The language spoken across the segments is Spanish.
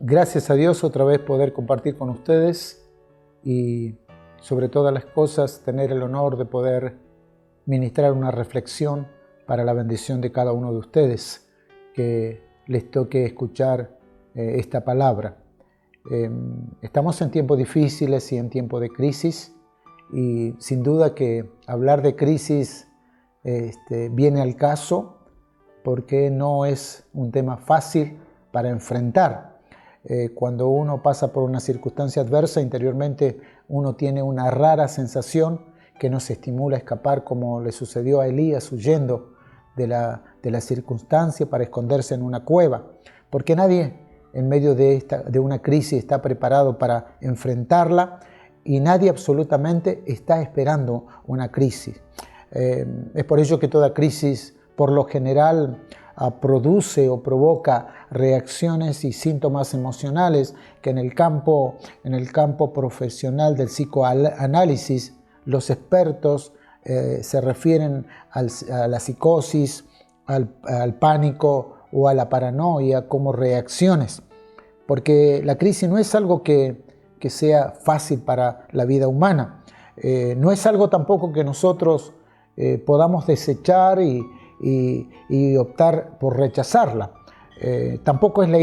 Gracias a Dios otra vez poder compartir con ustedes y sobre todas las cosas tener el honor de poder ministrar una reflexión para la bendición de cada uno de ustedes que les toque escuchar esta palabra. Estamos en tiempos difíciles y en tiempos de crisis y sin duda que hablar de crisis viene al caso porque no es un tema fácil para enfrentar. Cuando uno pasa por una circunstancia adversa, interiormente uno tiene una rara sensación que nos estimula a escapar, como le sucedió a Elías huyendo de la circunstancia para esconderse en una cueva, porque nadie en medio de una crisis está preparado para enfrentarla y nadie absolutamente está esperando una crisis. Es por ello que toda crisis, por lo general, produce o provoca reacciones y síntomas emocionales que en el campo profesional del psicoanálisis los expertos se refieren a la psicosis, al pánico o a la paranoia como reacciones, porque la crisis no es algo que sea fácil para la vida humana, no es algo tampoco que nosotros podamos desechar y optar por rechazarla. Tampoco es la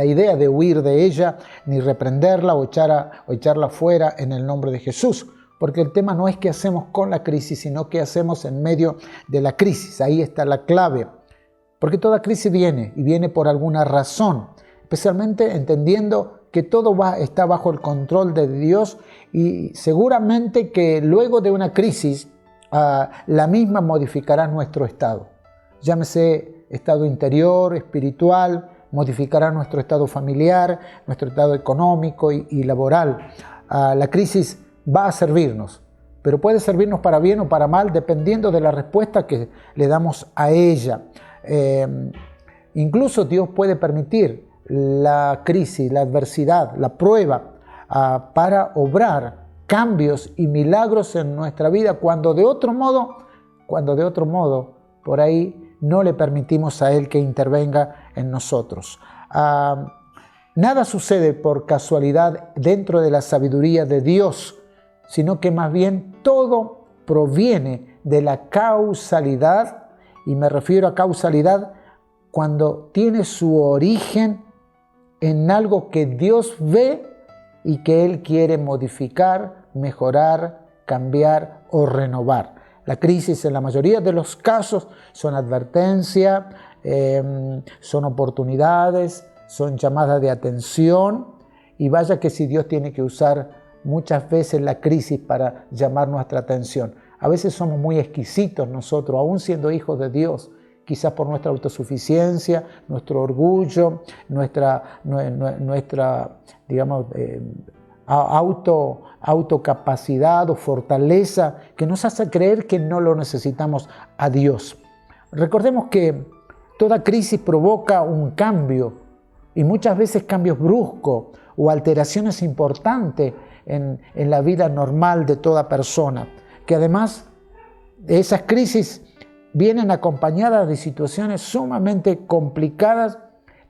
idea de huir de ella, ni reprenderla o echarla fuera en el nombre de Jesús, porque el tema no es qué hacemos con la crisis, sino qué hacemos en medio de la crisis. Ahí está la clave, porque toda crisis viene por alguna razón, especialmente entendiendo que todo está bajo el control de Dios y seguramente que luego de una crisis la misma modificará nuestro estado. Llámese estado interior, espiritual, modificará nuestro estado familiar, nuestro estado económico y laboral. La crisis va a servirnos, pero puede servirnos para bien o para mal, dependiendo de la respuesta que le damos a ella. Incluso Dios puede permitir la crisis, la adversidad, la prueba, para obrar cambios y milagros en nuestra vida cuando de otro modo por ahí no le permitimos a Él que intervenga en nosotros. Nada sucede por casualidad dentro de la sabiduría de Dios, sino que más bien todo proviene de la causalidad, y me refiero a causalidad cuando tiene su origen en algo que Dios ve y que Él quiere modificar, mejorar, cambiar o renovar. La crisis en la mayoría de los casos son advertencias, son oportunidades, son llamadas de atención, y vaya que si Dios tiene que usar muchas veces la crisis para llamar nuestra atención. A veces somos muy exquisitos nosotros, aún siendo hijos de Dios, quizás por nuestra autosuficiencia, nuestro orgullo, nuestra digamos, autocapacidad o fortaleza que nos hace creer que no lo necesitamos a Dios. Recordemos que toda crisis provoca un cambio, y muchas veces cambios bruscos o alteraciones importantes en la vida normal de toda persona, que además de esas crisis vienen acompañadas de situaciones sumamente complicadas,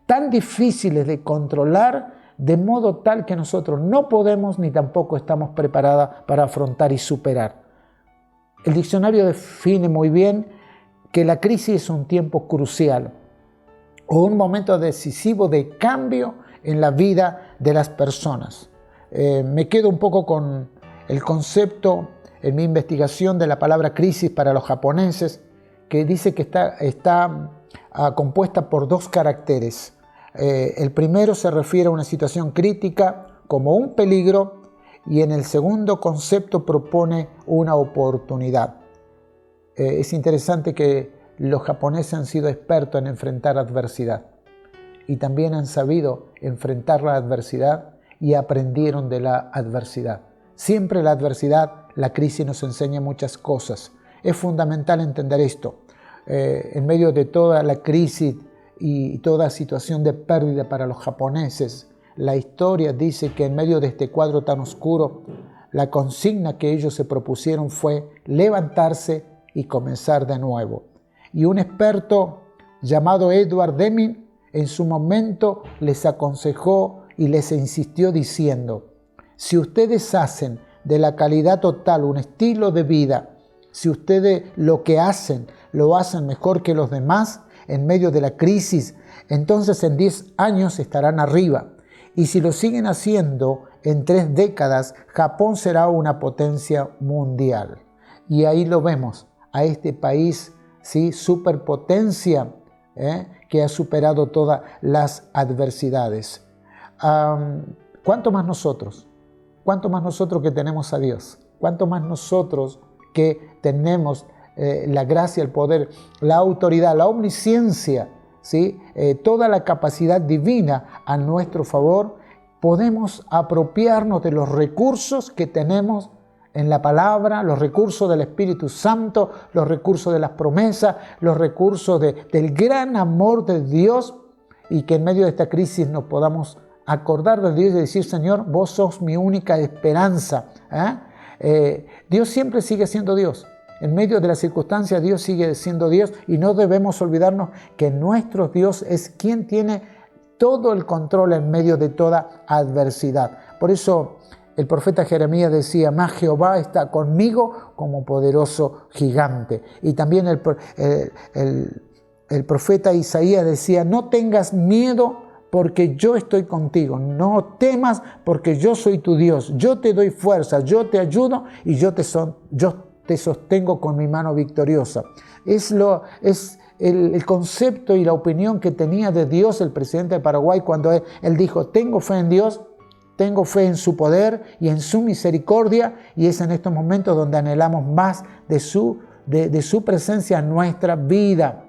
tan difíciles de controlar, de modo tal que nosotros no podemos ni tampoco estamos preparados para afrontar y superar. El diccionario define muy bien que la crisis es un tiempo crucial o un momento decisivo de cambio en la vida de las personas. Me quedo un poco con el concepto en mi investigación de la palabra crisis para los japoneses, que dice que está compuesta por dos caracteres. El primero se refiere a una situación crítica como un peligro, y en el segundo concepto propone una oportunidad. Es interesante que los japoneses han sido expertos en enfrentar adversidad y también han sabido enfrentar la adversidad y aprendieron de la adversidad. Siempre la adversidad, la crisis nos enseña muchas cosas. Es fundamental entender esto. En medio de toda la crisis y toda situación de pérdida para los japoneses, la historia dice que en medio de este cuadro tan oscuro, la consigna que ellos se propusieron fue levantarse y comenzar de nuevo. Y un experto llamado Edward Deming en su momento les aconsejó y les insistió diciendo: si ustedes hacen de la calidad total un estilo de vida, si ustedes lo que hacen lo hacen mejor que los demás en medio de la crisis, entonces en 10 años estarán arriba. Y si lo siguen haciendo, en 3 décadas, Japón será una potencia mundial. Y ahí lo vemos, a este país, ¿sí?, superpotencia, que ha superado todas las adversidades. ¿Cuánto más nosotros? ¿Cuánto más nosotros que tenemos a Dios? ¿Cuánto más nosotros que tenemos la gracia, el poder, la autoridad, la omnisciencia, ¿sí?, toda la capacidad divina a nuestro favor? Podemos apropiarnos de los recursos que tenemos en la palabra, los recursos del Espíritu Santo, los recursos de las promesas, los recursos del gran amor de Dios, y que en medio de esta crisis nos podamos acordar de Dios y decir: Señor, vos sos mi única esperanza. Dios siempre sigue siendo Dios. En medio de las circunstancias, Dios sigue siendo Dios, y no debemos olvidarnos que nuestro Dios es quien tiene todo el control en medio de toda adversidad. Por eso el profeta Jeremías decía: más Jehová está conmigo como poderoso gigante. Y también el profeta Isaías decía: no tengas miedo porque yo estoy contigo, no temas porque yo soy tu Dios, yo te doy fuerza, yo te ayudo y yo te sostengo con mi mano victoriosa. Es el concepto y la opinión que tenía de Dios el presidente de Paraguay cuando él dijo: tengo fe en Dios, tengo fe en su poder y en su misericordia, y es en estos momentos donde anhelamos más de su presencia en nuestra vida.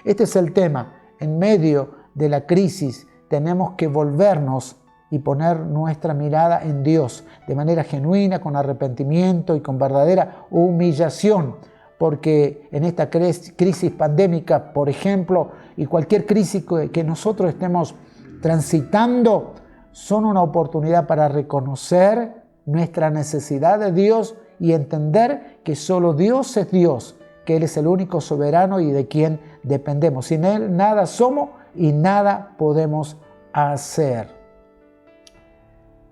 Este es el tema. En medio de la crisis tenemos que volvernos y poner nuestra mirada en Dios de manera genuina, con arrepentimiento y con verdadera humillación, porque en esta crisis pandémica, por ejemplo, y cualquier crisis que nosotros estemos transitando, son una oportunidad para reconocer nuestra necesidad de Dios y entender que solo Dios es Dios, que Él es el único soberano y de quien dependemos. Sin Él nada somos y nada podemos hacer.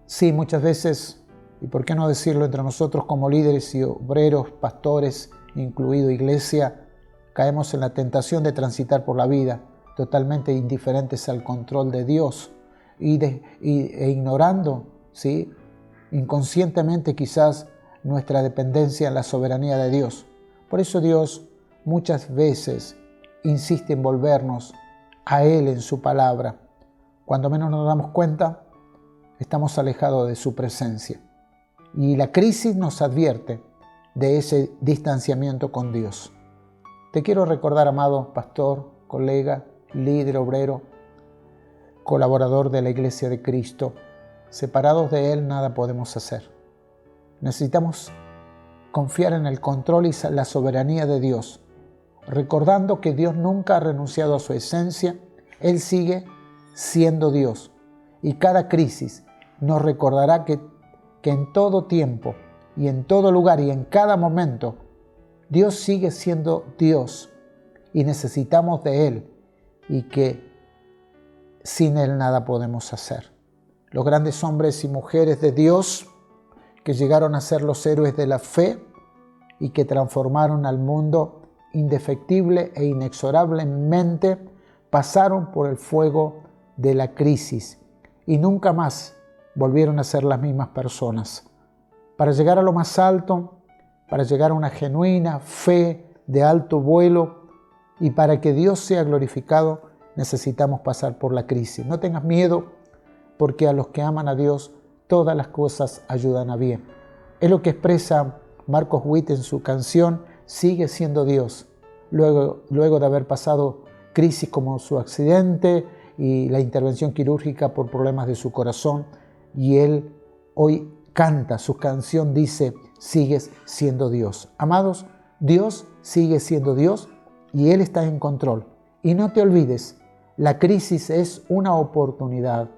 Sí, muchas veces, y por qué no decirlo entre nosotros como líderes y obreros, pastores, incluido iglesia, caemos en la tentación de transitar por la vida totalmente indiferentes al control de Dios e ignorando, ¿sí?, inconscientemente quizás nuestra dependencia en la soberanía de Dios. Por eso Dios muchas veces insiste en volvernos a Él en su palabra. Cuando menos nos damos cuenta, estamos alejados de su presencia. Y la crisis nos advierte de ese distanciamiento con Dios. Te quiero recordar, amado pastor, colega, líder, obrero, colaborador de la Iglesia de Cristo, separados de Él nada podemos hacer. Necesitamos confiar en el control y la soberanía de Dios, recordando que Dios nunca ha renunciado a su esencia. Él sigue siendo Dios, y cada crisis nos recordará que en todo tiempo y en todo lugar y en cada momento Dios sigue siendo Dios y necesitamos de Él, y que sin Él nada podemos hacer. Los grandes hombres y mujeres de Dios que llegaron a ser los héroes de la fe y que transformaron al mundo indefectible e inexorablemente, pasaron por el fuego de la crisis y nunca más volvieron a ser las mismas personas. Para llegar a lo más alto, para llegar a una genuina fe de alto vuelo y para que Dios sea glorificado, necesitamos pasar por la crisis. No tengas miedo, porque a los que aman a Dios todas las cosas ayudan a bien. Es lo que expresa Marcos Witt en su canción Sigue siendo Dios, luego de haber pasado crisis como su accidente y la intervención quirúrgica por problemas de su corazón, y él hoy canta, su canción dice: sigues siendo Dios. Amados, Dios sigue siendo Dios y Él está en control. Y no te olvides, la crisis es una oportunidad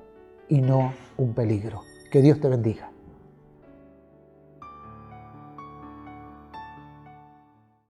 y no un peligro. Que Dios te bendiga.